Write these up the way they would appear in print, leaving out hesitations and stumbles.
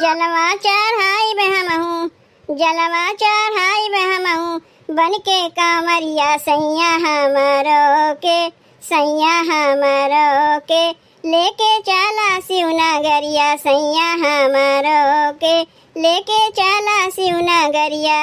जलवा चढ़ाई हमहू, जलवा चढ़ाई हमहू, बन के कांवरिया सैया हमारो के, सैया हमारो के, लेके चला शिवनगरिया सैया हमारो के, लेके चला शिवनगरिया।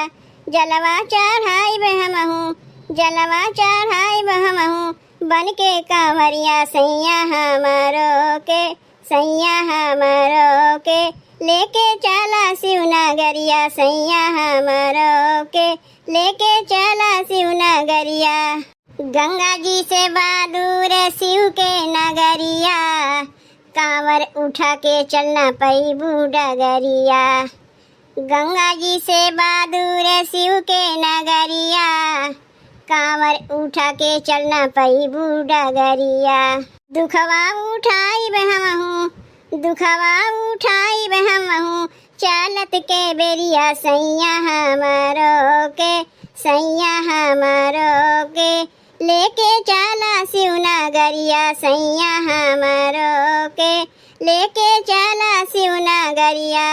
जलवा चढ़ाई हमहू, जलवा चढ़ाई हमहू, बन के कांवरिया सैया हमारो के, सैया हमारो के, लेके चला शिवनगरिया सैया हमारो के, लेके चला शिवनगरिया। गंगा जी से बहादुर शिव के नगरिया, कांवर उठा के चलना पैबू डगरिया। गंगा जी से बहादुर शिव के नगरिया, कांवर उठा के चलना पैबू डगरिया। दुखवा उठाई हमहू, दुखवा उठाई हमहू, चालत के बेरिया सैया हमारो के, सैया हमारो के, लेके चला शिवनगरिया सैया हमारो के, लेके चला शिवनगरिया।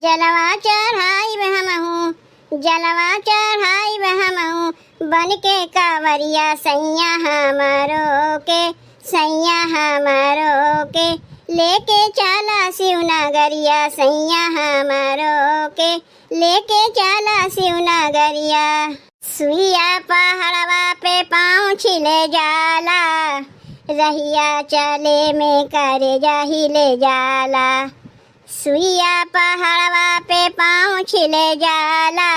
जलवा चढ़ाई हमहू, जलवा चढ़ाई हमहू, बन के कांवरिया सैया हमारो के, सैया हमारो के, लेके चला शिवनगरिया सैया हमारो के, लेके चला शिवनगरिया। सुइया पहाड़वा पे पाँव छिले जाला, रहिया चले में करे जाहिले जाला। सुइया पहाड़वा पे पाँव छिले जाला,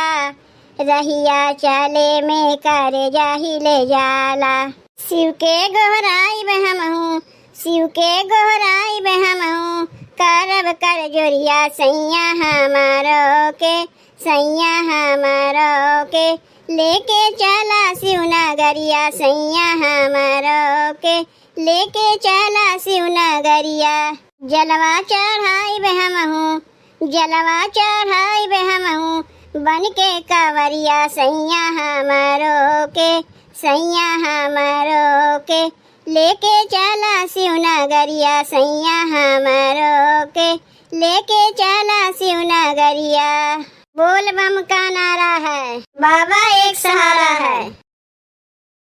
रहिया चले में करे जाहिले जाला। शिव के गोहराई हमहू, शिव के गोहराई हमहू, करब कर जोरिया सैया हमारो के, सैया हमारो के, लेके चला शिवनगरिया सैया हमारो के, लेके चला शिवनगरिया। जलवा चढ़ाई हमहू, जलवा चढ़ाई हमहू, बन के कांवरिया सैया हमारो के, सैया हमारो के, लेके चला शिवनगरिया सैया हमारो के, लेके चला शिवनगरिया। बोल बम का नारा है, बाबा एक सहारा है।